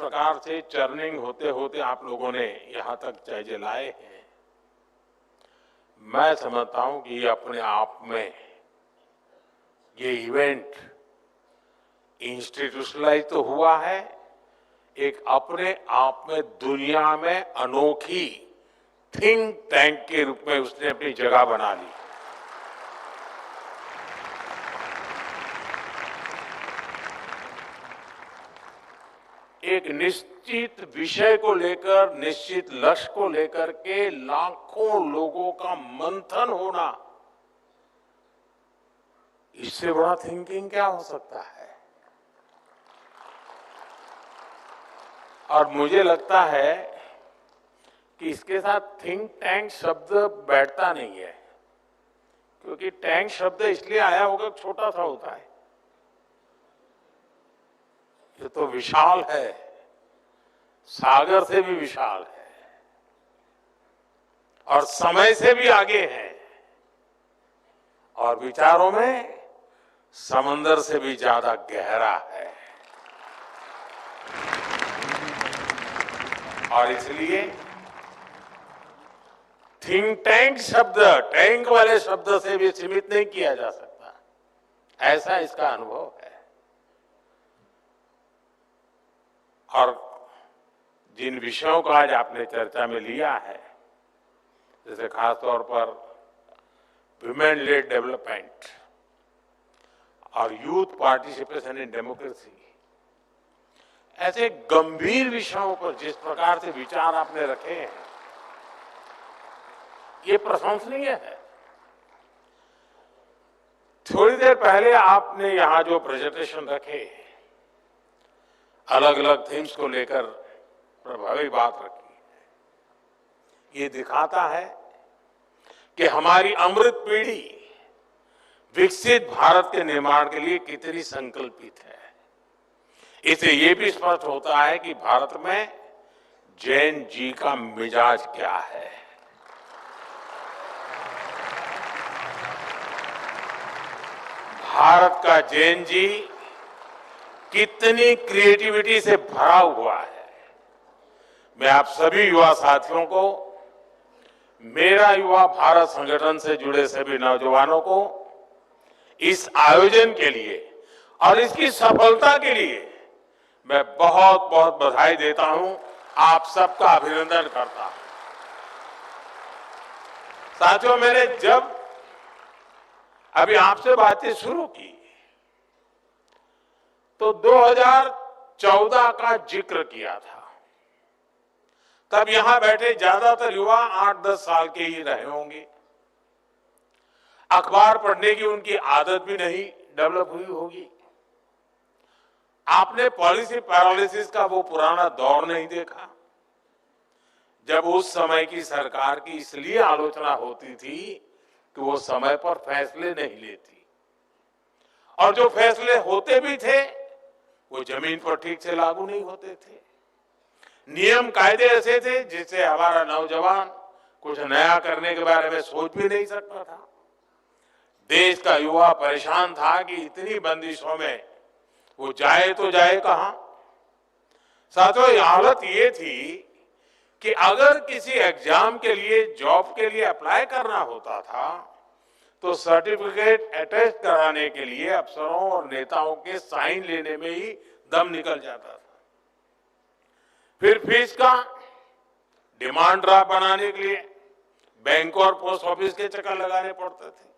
प्रकार से चर्निंग होते होते आप लोगों ने यहां तक चीजें लाए हैं, मैं समझता हूं कि ये अपने आप में ये इवेंट इंस्टीट्यूशनलाइज तो हुआ है, एक अपने आप में दुनिया में अनोखी थिंक टैंक के रूप में उसने अपनी जगह बना ली। एक निश्चित विषय को लेकर, निश्चित लक्ष्य को लेकर के लाखों लोगों का मंथन होना, इससे बड़ा थिंकिंग क्या हो सकता है। और मुझे लगता है कि इसके साथ थिंक टैंक शब्द बैठता नहीं है, क्योंकि टैंक शब्द इसलिए आया होगा छोटा सा होता है। ये तो विशाल है, सागर से भी विशाल है और समय से भी आगे है और विचारों में समंदर से भी ज्यादा गहरा है। और इसलिए थिंक टैंक शब्द टैंक वाले शब्द से भी सीमित नहीं किया जा सकता, ऐसा इसका अनुभव है। और जिन विषयों को आज आपने चर्चा में लिया है, जैसे खासतौर पर वुमेन लेड डेवलपमेंट और यूथ पार्टिसिपेशन इन डेमोक्रेसी, ऐसे गंभीर विषयों पर जिस प्रकार से विचार आपने रखे हैं, ये प्रशंसनीय है। थोड़ी देर पहले आपने यहां जो प्रेजेंटेशन रखे, अलग अलग थीम्स को लेकर प्रभावी बात रखी, ये दिखाता है कि हमारी अमृत पीढ़ी विकसित भारत के निर्माण के लिए कितनी संकल्पित है। इससे ये भी स्पष्ट होता है कि भारत में जैन जी का मिजाज क्या है। भारत का जैन जी कितनी क्रिएटिविटी से भरा हुआ है। मैं आप सभी युवा साथियों को, मेरा युवा भारत संगठन से जुड़े सभी नौजवानों को इस आयोजन के लिए और इसकी सफलता के लिए मैं बहुत बहुत बधाई देता हूं, आप सबका अभिनंदन करता हूं। साथियों, मैंने जब अभी आपसे बातें शुरू की तो 2014 का जिक्र किया था। तब यहां बैठे ज्यादातर युवा 8-10 साल के ही रहे होंगे, अखबार पढ़ने की उनकी आदत भी नहीं डेवलप हुई होगी। आपने पॉलिसी पैरालिसिस का वो पुराना दौर नहीं देखा, जब उस समय की सरकार की इसलिए आलोचना होती थी कि वो समय पर फैसले नहीं लेती, और जो फैसले होते भी थे वो जमीन पर ठीक से लागू नहीं होते थे। नियम कायदे ऐसे थे जिससे हमारा नौजवान कुछ नया करने के बारे में सोच भी नहीं सकता था। देश का युवा परेशान था कि इतनी बंदिशों में वो जाए तो जाए कहां। साथियों, ये हालत ये थी कि अगर किसी एग्जाम के लिए, जॉब के लिए अप्लाई करना होता था तो सर्टिफिकेट अटेस्ट कराने के लिए अफसरों और नेताओं के साइन लेने में ही दम निकल जाता था। फिर फीस का डिमांड ड्राफ्ट बनाने के लिए बैंक और पोस्ट ऑफिस के चक्कर लगाने पड़ते थे।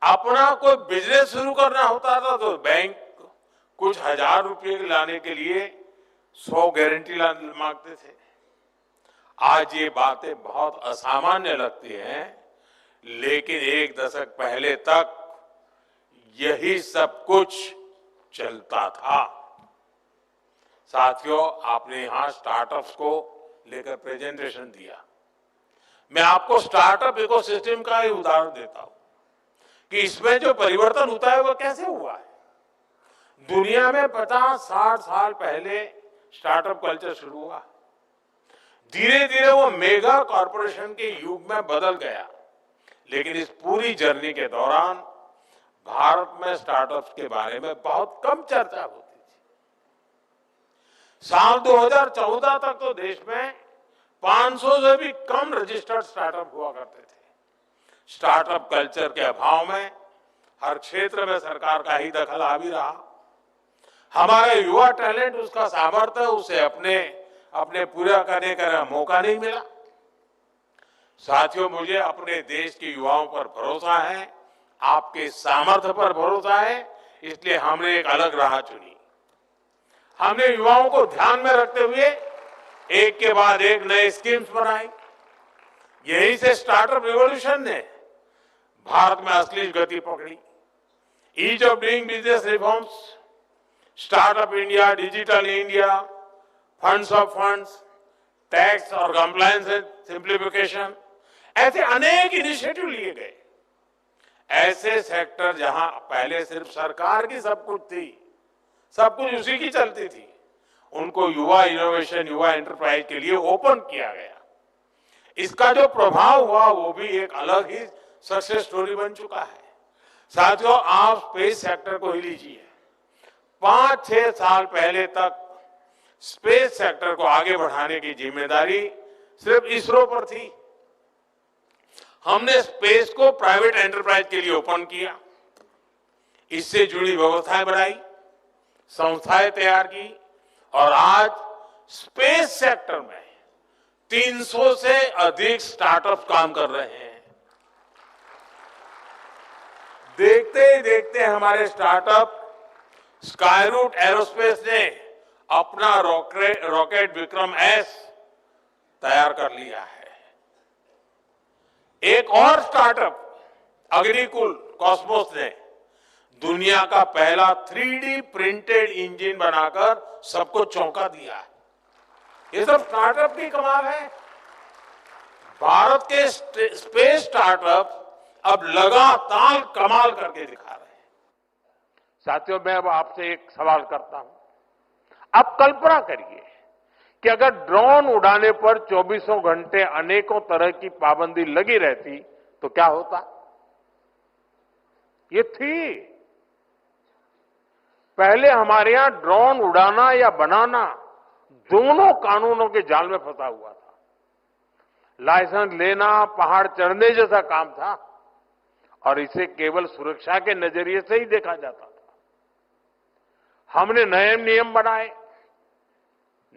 अपना कोई बिजनेस शुरू करना होता था तो बैंक कुछ हजार रुपए लाने के लिए 100 गारंटी मांगते थे। आज ये बातें बहुत असामान्य लगती हैं, लेकिन एक दशक पहले तक यही सब कुछ चलता था। साथियों, आपने यहां स्टार्टअप्स को लेकर प्रेजेंटेशन दिया। मैं आपको स्टार्टअप इकोसिस्टम का ही उदाहरण देता हूं कि इसमें जो परिवर्तन होता है वो कैसे हुआ है। दुनिया में 50-60 साल पहले स्टार्टअप कल्चर शुरू हुआ, धीरे धीरे वो मेगा कॉरपोरेशन के युग में बदल गया। लेकिन इस पूरी जर्नी के दौरान भारत में स्टार्टअप्स के बारे में बहुत कम चर्चा होती थी। साल 2014 तक तो देश में 500 से भी कम रजिस्टर्ड स्टार्टअप हुआ करते थे। स्टार्टअप कल्चर के अभाव में हर क्षेत्र में सरकार का ही दखल आ भी रहा। हमारा युवा टैलेंट, उसका सामर्थ्य, उसे अपने पूरा करने का मौका नहीं मिला। साथियों, मुझे अपने देश के युवाओं पर भरोसा है, आपके सामर्थ्य पर भरोसा है, इसलिए हमने एक अलग राह चुनी। हमने युवाओं को ध्यान में रखते हुए एक के बाद एक नए स्कीम्स बनाई। यहीं से स्टार्टअप रिवॉल्यूशन ने भारत में असली गति पकड़ी। Ease of doing business reforms, startup India, digital India, funds of funds, tax और कंप्लायंस सिंप्लीफिकेशन, ऐसे अनेक इनिशिएटिव लिए गए। ऐसे सेक्टर जहां पहले सिर्फ सरकार की सब कुछ थी, सब कुछ उसी की चलती थी, उनको युवा इनोवेशन, युवा एंटरप्राइज के लिए ओपन किया गया। इसका जो प्रभाव हुआ वो भी एक अलग ही सक्सेस स्टोरी बन चुका है। साथियों, आप स्पेस सेक्टर को ही लीजिए। 5-6 साल पहले तक स्पेस सेक्टर को आगे बढ़ाने की जिम्मेदारी सिर्फ इसरो पर थी। हमने स्पेस को प्राइवेट एंटरप्राइज के लिए ओपन किया, इससे जुड़ी व्यवस्थाएं बनाई, संस्थाएं तैयार की और आज स्पेस सेक्टर में 300 से अधिक स्टार्टअप काम कर रहे हैं। देखते ही देखते हमारे स्टार्टअप स्काईरूट एरोस्पेस ने अपना रॉकेट विक्रम एस तैयार कर लिया है। एक और स्टार्टअप अग्निकुल कॉस्मोस ने दुनिया का पहला 3D प्रिंटेड इंजन बनाकर सबको चौंका दिया है। ये सब स्टार्टअप की कमाल है। भारत के स्पेस स्टार्टअप अब लगातार कमाल करके दिखा रहे हैं। साथियों, मैं अब आपसे एक सवाल करता हूं। आप कल्पना करिए कि अगर ड्रोन उड़ाने पर 24 घंटे अनेकों तरह की पाबंदी लगी रहती तो क्या होता? ये थी। पहले हमारे यहां ड्रोन उड़ाना या बनाना दोनों कानूनों के जाल में फंसा हुआ था। लाइसेंस लेना पहाड़ चढ़ने जैसा काम था और इसे केवल सुरक्षा के नजरिए से ही देखा जाता था। हमने नए नियम बनाए,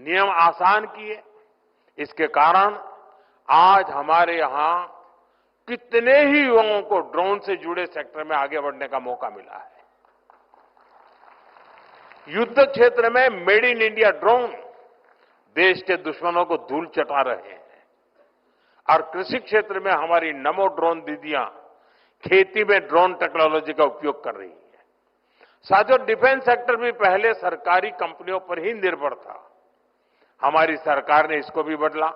नियम आसान किए। इसके कारण आज हमारे यहां कितने ही युवाओं को ड्रोन से जुड़े सेक्टर में आगे बढ़ने का मौका मिला है। युद्ध क्षेत्र में मेड इन इंडिया ड्रोन देश के दुश्मनों को धूल चटा रहे हैं और कृषि क्षेत्र में हमारी नमो ड्रोन दीदियां खेती में ड्रोन टेक्नोलॉजी का उपयोग कर रही है। साथियों, डिफेंस सेक्टर भी पहले सरकारी कंपनियों पर ही निर्भर था। हमारी सरकार ने इसको भी बदला।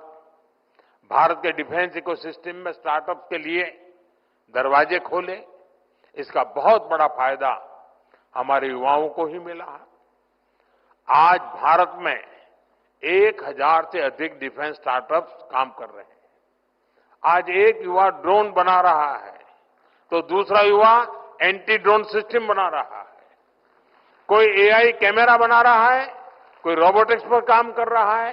भारत के डिफेंस इकोसिस्टम में स्टार्टअप के लिए दरवाजे खोले। इसका बहुत बड़ा फायदा हमारे युवाओं को ही मिला है। आज भारत में 1000 से अधिक डिफेंस स्टार्टअप्स काम कर रहे हैं। आज एक युवा ड्रोन बना रहा है तो दूसरा युवा एंटी ड्रोन सिस्टम बना रहा है। कोई एआई कैमरा बना रहा है, कोई रोबोटिक्स पर काम कर रहा है।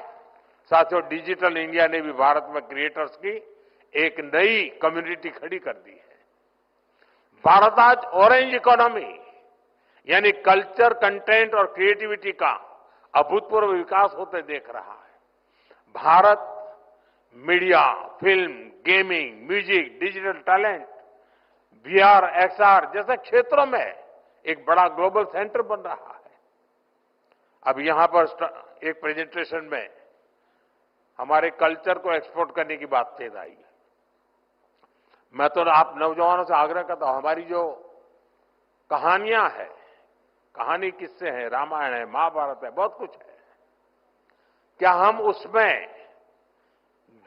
साथियों, डिजिटल इंडिया ने भी भारत में क्रिएटर्स की एक नई कम्युनिटी खड़ी कर दी है। भारत आज ऑरेंज इकोनॉमी यानी कल्चर, कंटेंट और क्रिएटिविटी का अभूतपूर्व विकास होते देख रहा है। Bharat media, film, gaming, music, digital talent, VR, XR जैसे क्षेत्रों में एक बड़ा ग्लोबल सेंटर बन रहा है। अब यहां पर एक प्रेजेंटेशन में हमारे कल्चर को एक्सपोर्ट करने की बात कही आई है। मैं तो आप नौजवानों से आग्रह करता हूं, हमारी जो कहानियां हैं, कहानी किस्से हैं, रामायण है, महाभारत है, बहुत कुछ है। क्या हम उसमें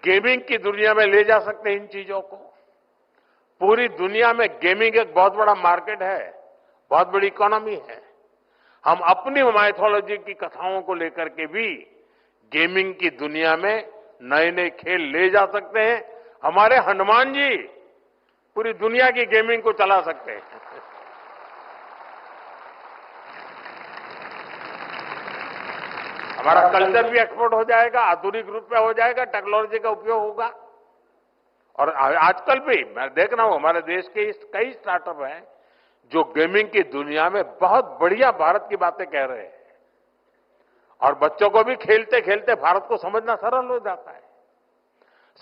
गेमिंग की दुनिया में ले जा सकते हैं इन चीजों को? पूरी दुनिया में गेमिंग एक बहुत बड़ा मार्केट है, बहुत बड़ी इकोनॉमी है। हम अपनी माइथोलॉजी की कथाओं को लेकर के भी गेमिंग की दुनिया में नए नए खेल ले जा सकते हैं। हमारे हनुमान जी पूरी दुनिया की गेमिंग को चला सकते हैं। हमारा कल्चर भी एक्सपोर्ट हो जाएगा, आधुनिक रूप में हो जाएगा, टेक्नोलॉजी का उपयोग होगा। और आजकल भी मैं देख रहा हूं हमारे देश के कई स्टार्टअप हैं जो गेमिंग की दुनिया में बहुत बढ़िया भारत की बातें कह रहे हैं, और बच्चों को भी खेलते खेलते भारत को समझना सरल हो जाता है।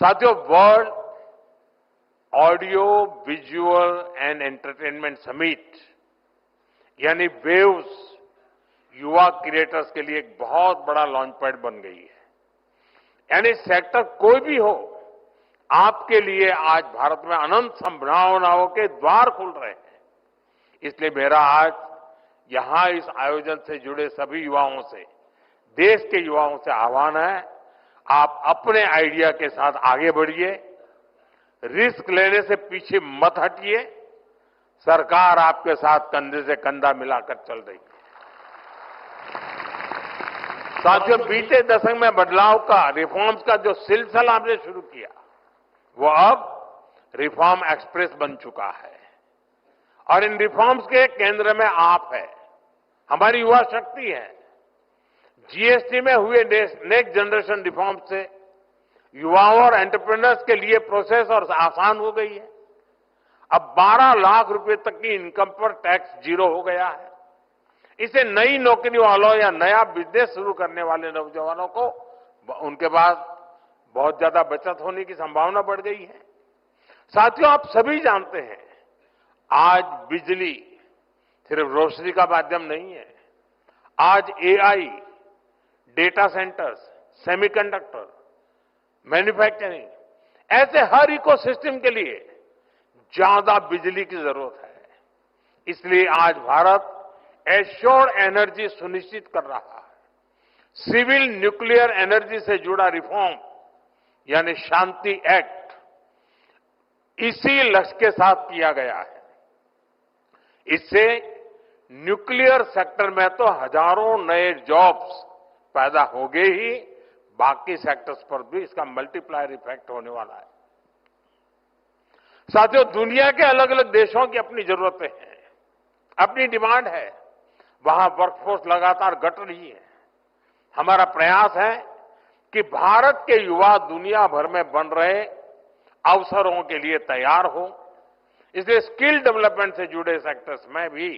साथियों, world audio visual and entertainment summit यानी वेव्स युवा क्रिएटर्स के लिए एक बहुत बड़ा लॉन्च पैड बन गई है। यानी सेक्टर कोई भी हो, आपके लिए आज भारत में अनंत संभावनाओं के द्वार खुल रहे हैं। इसलिए मेरा आज यहां इस आयोजन से जुड़े सभी युवाओं से, देश के युवाओं से आह्वान है, आप अपने आइडिया के साथ आगे बढ़िए, रिस्क लेने से पीछे मत हटिए। सरकार आपके साथ कंधे से कंधा मिलाकर चल रही है। साथियों, बीते दशक में बदलाव का, रिफॉर्म्स का जो सिलसिला हमने शुरू किया, वो अब रिफॉर्म एक्सप्रेस बन चुका है। और इन रिफॉर्म्स के केंद्र में आप है, हमारी युवा शक्ति है। जीएसटी में हुए नेक्स्ट जनरेशन रिफॉर्म से युवाओं और एंटरप्रेन्योर्स के लिए प्रोसेस और आसान हो गई है। अब 12 लाख रुपए तक की इनकम पर टैक्स जीरो हो गया है। इससे नई नौकरी वालों या नया बिजनेस शुरू करने वाले नौजवानों को उनके पास बहुत ज्यादा बचत होने की संभावना बढ़ गई है। साथियों, आप सभी जानते हैं, आज बिजली सिर्फ रोशनी का माध्यम नहीं है। आज AI, data centres, semiconductor, manufacturing, ऐसे हर इकोसिस्टम के लिए ज्यादा बिजली की जरूरत है। इसलिए आज भारत एश्योर्ड एनर्जी सुनिश्चित कर रहा है। सिविल न्यूक्लियर एनर्जी से जुड़ा रिफॉर्म यानी शांति एक्ट इसी लक्ष्य के साथ किया गया है। इससे न्यूक्लियर सेक्टर में तो हजारों नए जॉब्स पैदा होंगे ही, बाकी सेक्टर्स पर भी इसका मल्टीप्लायर इफेक्ट होने वाला है। साथियों, दुनिया के अलग अलग देशों की अपनी जरूरतें हैं, अपनी डिमांड है। वहां वर्कफोर्स लगातार घट रही है। हमारा प्रयास है कि भारत के युवा दुनिया भर में बन रहे अवसरों के लिए तैयार हो। इसलिए स्किल डेवलपमेंट से जुड़े सेक्टर्स में भी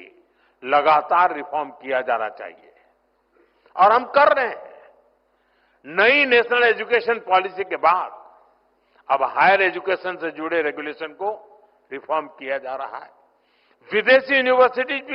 लगातार रिफॉर्म किया जाना चाहिए, और हम कर रहे हैं। नई नेशनल एजुकेशन पॉलिसी के बाद अब हायर एजुकेशन से जुड़े रेगुलेशन को रिफॉर्म किया जा रहा है। विदेशी यूनिवर्सिटीज भी